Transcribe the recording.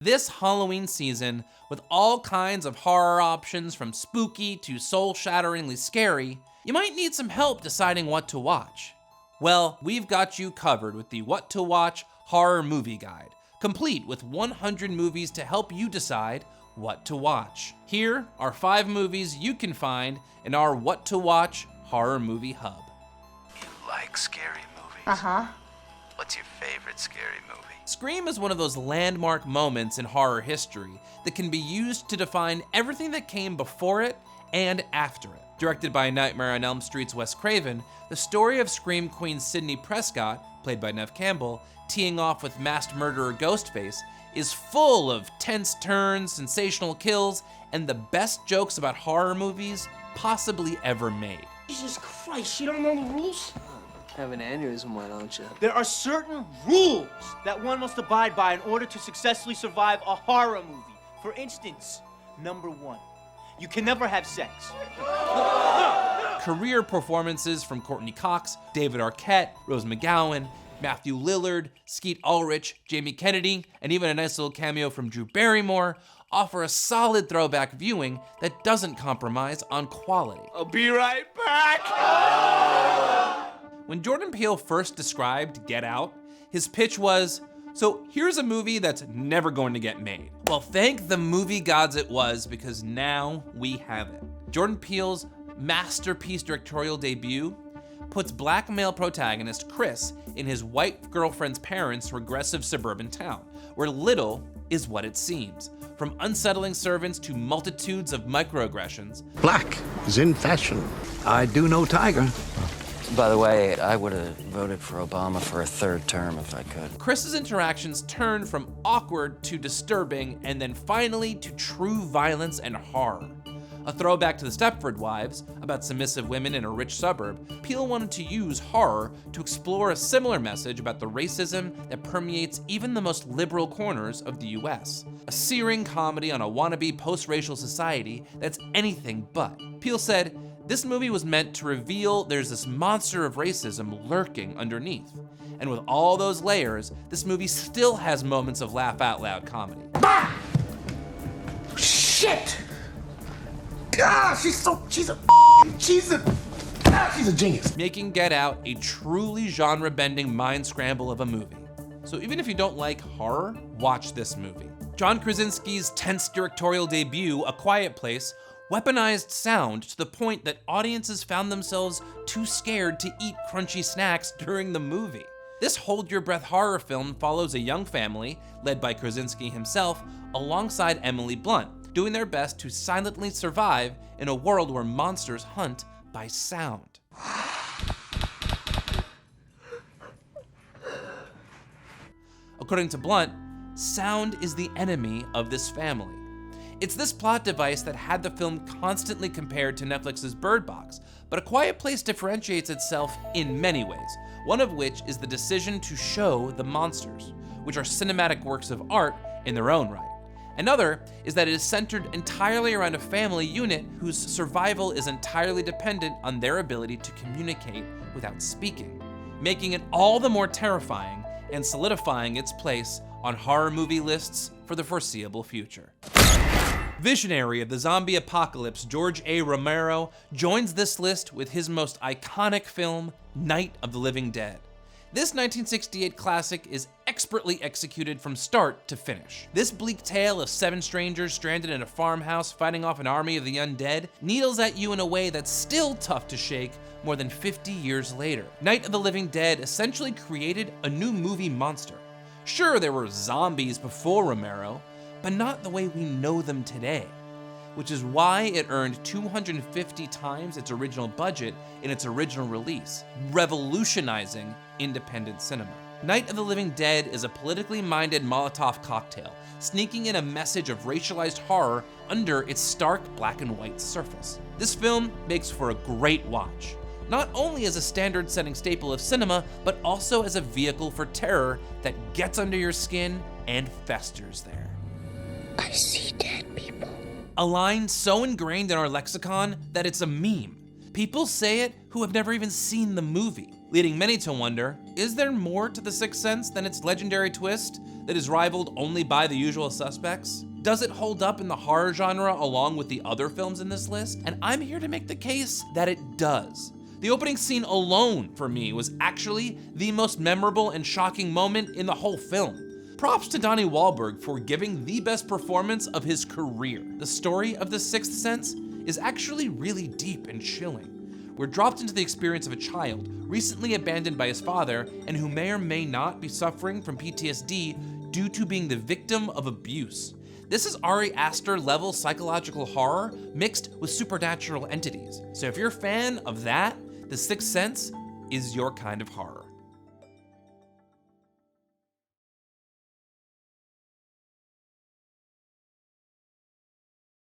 This Halloween season, with all kinds of horror options from spooky to soul-shatteringly scary, you might need some help deciding what to watch. Well, we've got you covered with the What to Watch Horror Movie Guide, complete with 100 movies to help you decide what to watch. Here are 5 movies you can find in our What to Watch Horror Movie Hub. You like scary movies? Uh-huh. What's your favorite scary movie? Scream is one of those landmark moments in horror history that can be used to define everything that came before it and after it. Directed by Nightmare on Elm Street's Wes Craven, the story of Scream Queen Sidney Prescott, played by Neve Campbell, teeing off with masked murderer Ghostface, is full of tense turns, sensational kills, and the best jokes about horror movies possibly ever made. Jesus Christ, you don't know the rules? Have an aneurysm, why don't you? There are certain rules that one must abide by in order to successfully survive a horror movie. For instance, number 1, you can never have sex. Career performances from Courtney Cox, David Arquette, Rose McGowan, Matthew Lillard, Skeet Ulrich, Jamie Kennedy, and even a nice little cameo from Drew Barrymore offer a solid throwback viewing that doesn't compromise on quality. I'll be right back. When Jordan Peele first described Get Out, his pitch was, so here's a movie that's never going to get made. Well, thank the movie gods it was, because now we have it. Jordan Peele's masterpiece directorial debut puts black male protagonist Chris in his white girlfriend's parents' regressive suburban town, where little is what it seems. From unsettling servants to multitudes of microaggressions. Black is in fashion. I do know Tiger. By the way, I would have voted for Obama for a 3rd term if I could. Chris's interactions turn from awkward to disturbing, and then finally to true violence and horror. A throwback to the Stepford Wives, about submissive women in a rich suburb, Peele wanted to use horror to explore a similar message about the racism that permeates even the most liberal corners of the US. A searing comedy on a wannabe post-racial society that's anything but. Peele said, this movie was meant to reveal there's this monster of racism lurking underneath. And with all those layers, this movie still has moments of laugh-out-loud comedy. Shit! She's a genius. Making Get Out a truly genre-bending mind scramble of a movie. So even if you don't like horror, watch this movie. John Krasinski's tense directorial debut, A Quiet Place, weaponized sound to the point that audiences found themselves too scared to eat crunchy snacks during the movie. This hold-your-breath horror film follows a young family, led by Krasinski himself, alongside Emily Blunt, doing their best to silently survive in a world where monsters hunt by sound. According to Blunt, sound is the enemy of this family. It's this plot device that had the film constantly compared to Netflix's Bird Box, but A Quiet Place differentiates itself in many ways, one of which is the decision to show the monsters, which are cinematic works of art in their own right. Another is that it is centered entirely around a family unit whose survival is entirely dependent on their ability to communicate without speaking, making it all the more terrifying and solidifying its place on horror movie lists for the foreseeable future. Visionary of the zombie apocalypse, George A. Romero joins this list with his most iconic film, Night of the Living Dead. This 1968 classic is expertly executed from start to finish. This bleak tale of 7 strangers stranded in a farmhouse fighting off an army of the undead needles at you in a way that's still tough to shake more than 50 years later. Night of the Living Dead essentially created a new movie monster. Sure, there were zombies before Romero, but not the way we know them today, which is why it earned 250 times its original budget in its original release, revolutionizing independent cinema. Night of the Living Dead is a politically minded Molotov cocktail, sneaking in a message of racialized horror under its stark black and white surface. This film makes for a great watch, not only as a standard-setting staple of cinema, but also as a vehicle for terror that gets under your skin and festers there. I see dead people. A line so ingrained in our lexicon that it's a meme. People say it who have never even seen the movie. leading many to wonder, is there more to The Sixth Sense than its legendary twist that is rivaled only by The Usual Suspects? Does it hold up in the horror genre along with the other films in this list? And I'm here to make the case that it does. The opening scene alone, for me, was actually the most memorable and shocking moment in the whole film. Props to Donnie Wahlberg for giving the best performance of his career. The story of The Sixth Sense is actually really deep and chilling. We're dropped into the experience of a child recently abandoned by his father and who may or may not be suffering from PTSD due to being the victim of abuse. This is Ari Aster level psychological horror mixed with supernatural entities. So if you're a fan of that, The Sixth Sense is your kind of horror.